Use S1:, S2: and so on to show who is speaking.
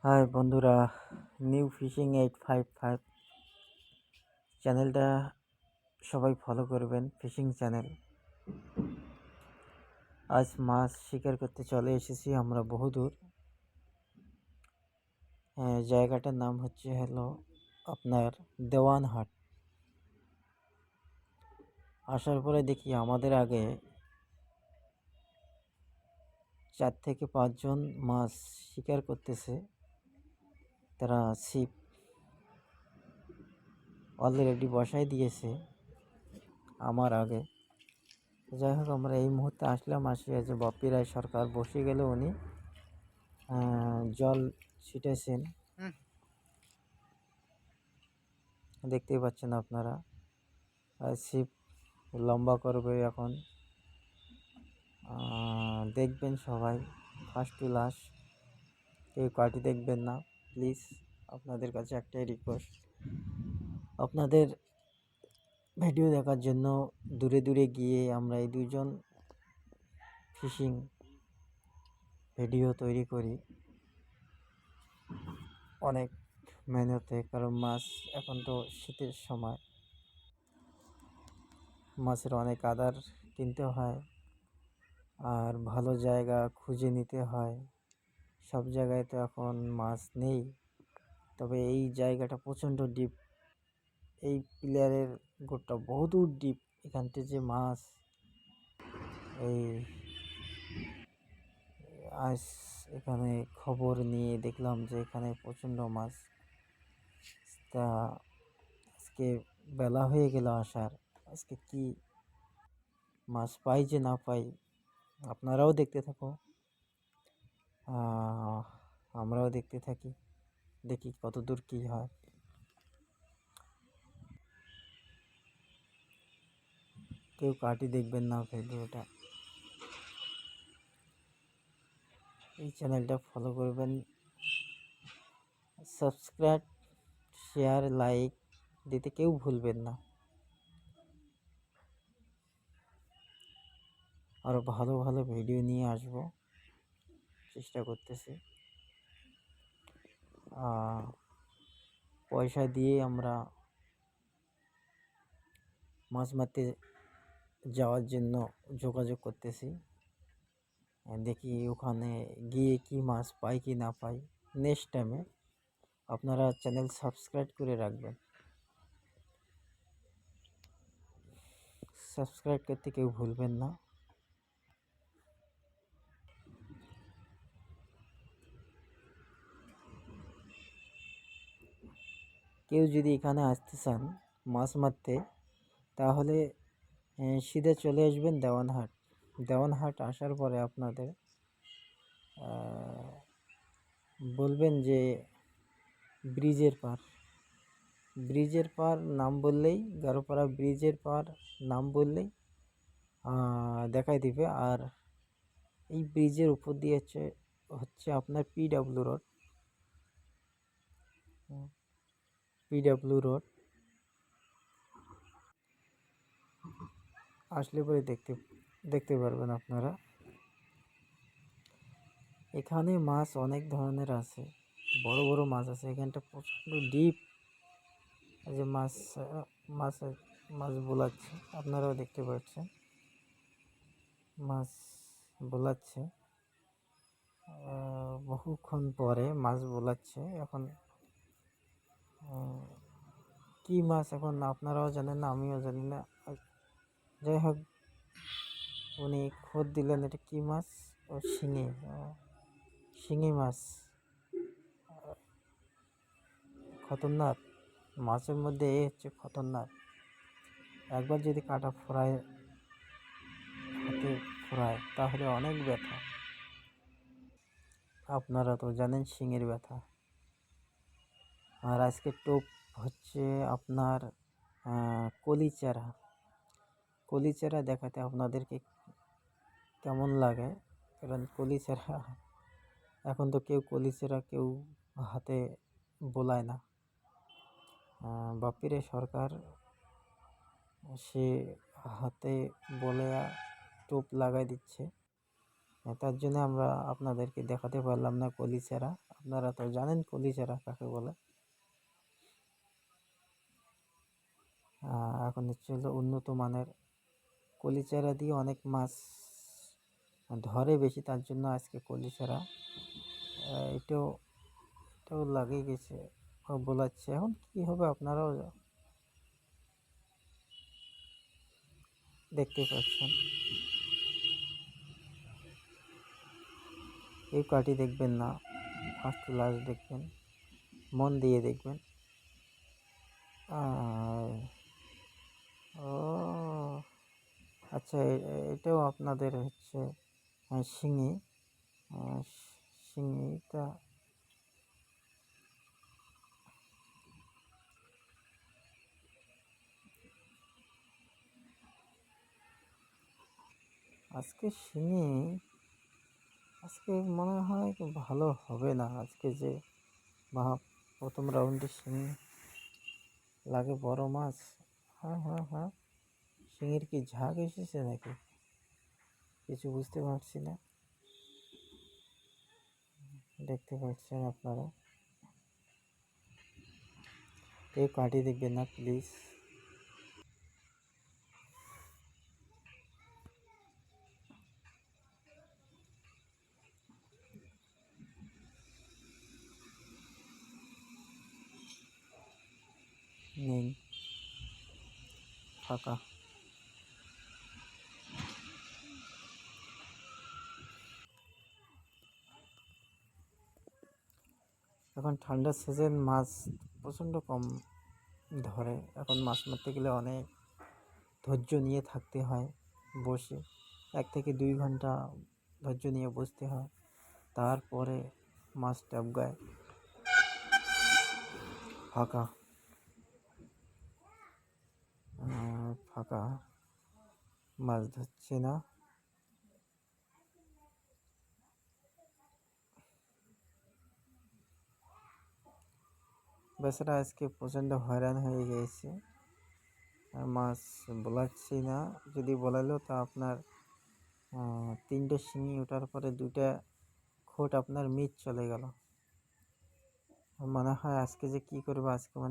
S1: High বন্ধুরা, new fishing 855 চ্যানেলটা সবাই ফলো করবেন। Fishing channel. আজ মাছ শিকার করতে চলে এসেছি আমরা বহুদূর। জায়গাটার নাম হলো আপনার দেওয়ানহাট। আসার পরে দেখি আমাদের আগে 4 থেকে 5 জন মাছ শিকার করতেছে। তারা ছিপ অলরেডি বসায় দিয়েছে আমার আগে। যাই হোক, আমরা এই মুহূর্তে আসলাম। যে বাপ্পি রায় সরকার বসে গেলে উনি জল ছিটেছেন, দেখতেই পাচ্ছেন আপনারা। ছিপ লম্বা করবে এখন। দেখবেন সবাই ফার্স্ট টু লাস্ট, কেউ কাটি দেখবেন না প্লিজ। আপনাদের কাছে একটাই রিকোয়েস্ট, আপনাদের ভিডিও দেখার জন্য দূরে দূরে গিয়ে আমরা এই দুজন ফিশিং ভিডিও তৈরি করি অনেক মেহনতে। কারণ মাছ এখন তো শীতের সময়, মাছের অনেক আদার কিনতে হয় আর ভালো জায়গা খুঁজে নিতে হয়। সব জায়গায় তো এখন মাছ নেই, তবে এই জায়গাটা প্রচণ্ড ডিপ। এই প্লেয়ারের গোটা বহুদূর ডিপ। এখানতে যে মাছ, এই আজ এখানে খবর নিয়ে দেখলাম যে এখানে প্রচণ্ড মাছ। তা আজকে বেলা হয়ে গেল আসার। আজকে কি মাছ পাই যে না পাই, আপনারাও দেখতে থাকো, আমরাও দেখতে থাকি, দেখি কত দূর কী হয়। কেউ কাটি দেখবেন না ভিডিওটা। এই চ্যানেলটা ফলো করবেন, সাবস্ক্রাইব, শেয়ার, লাইক দিতে কেউ ভুলবেন না। আরও ভালো ভালো ভিডিও নিয়ে আসবো, চেষ্টা করতেছি। পয়সা দিয়ে আমরা মাছ মারতে যাওয়ার জন্য যোগাযোগ করতেছি। দেখি ওখানে গিয়ে কি মাছ পাই কি না পাই। নেক্সট টাইমে আপনারা চ্যানেল সাবস্ক্রাইব করে রাখবেন। সাবস্ক্রাইব করতে কেউ ভুলবেন না। কেউ যদি এখানে আসতে চান মাছ মারতে, তাহলে সিধে চলে আসবেন দেওয়ানহাট। দেওয়ানহাট আসার পরে আপনাদের বলবেন যে ব্রিজের পার। ব্রিজের পার নাম বললেই, গারোপাড়া ব্রিজের পার নাম বললেই দেখাই দিবে। আর এই ব্রিজের উপর দিয়ে হচ্ছে আপনার পিডাব্লিউ রোড। আসলে পরে দেখতে পারবেন আপনারা। এখানে মাছ অনেক ধরনের আছে, বড় বড় মাছ আছে। এখানটা প্রচণ্ড ডিপ। এই যে মাছ মাছ মাছ বোলাচ্ছে, আপনারাও দেখতে পাচ্ছেন মাছ বোলাচ্ছে। বহুক্ষণ পরে মাছ বোলাচ্ছে। এখন কি মাছ এখন আপনারাও জানেন না, আমিও জানি না। যাই হোক, উনি খোঁজ দিলেন এটা কি মাছ। ও শিঙি মাছ। খতরনাক মাছের মধ্যে এ হচ্ছে খতরনাক। একবার যদি কাটা হাতে ফোড়ায় তাহলে অনেক ব্যথা। আপনারা তো জানেন শিঙের ব্যথা। আর আজকে টোপ হচ্ছে আপনার কলিচারা। কলিচারা দেখাতে আপনাদেরকে কেমন লাগে, কারণ কলিচারা এখন তো কলিচারা কেউ হাতে বোলায় না। বাপ্পিরে সরকার সে হাতে বলে টোপ লাগাই দিচ্ছে। তার জন্য আমরা আপনাদেরকে দেখাতে পারলাম না কলিচারা। আপনারা তো জানেন কলিচারা কাকে বলে। এখন হচ্ছে হলো উন্নত মানের কলিচারা দিয়ে অনেক মাছ ধরে বেশি, তার জন্য আজকে কলিচারা এটাও এটাও লাগিয়ে গেছে বোলাচ্ছে। এখন কি হবে আপনারাও দেখতে পাচ্ছেন। এই কাটি দেখবেন না, ফার্স্ট টু লাস্ট দেখবেন, মন দিয়ে দেখবেন। ও আচ্ছা, এটাও আপনাদের হচ্ছে শিঙি। শিঙিটা আজকে শিঙি আজকে মনে হয় ভালো হবে না। আজকে যে প্রথম রাউন্ডে শিঙি লাগে বড় মাছ। হ্যাঁ হ্যাঁ হ্যাঁ, শিঙির কি ঝাঁক এসেছে নাকি কিছু বুঝতে পারছি না। দেখতে পাচ্ছেন আপনারা, কেউ কাটি দেখবেন না প্লিজ। নেই, ফাঁকা। এখন ঠান্ডার সিজন, মাছ প্রচণ্ড কম ধরে। এখন মাছ মারতে গেলে অনেক ধৈর্য নিয়ে থাকতে হয়, বসে 1 থেকে 2 ঘন্টা ধৈর্য নিয়ে বসতে হয়, তারপরে মাছ টপকায়। ফাঁকা, ফাঁকা, মাছ ধরছে না। বেচারা আজকে প্রচণ্ড হয়রান হয়ে গিয়েছে, আর মাছ বোলাচ্ছি না। যদি বোলালেও তা আপনার 3টে শিঙি ওঠার পরে 2টা খোট আপনার মিট চলে গেল। মনে হয় আজকে যে কী করবো, আজকে মানে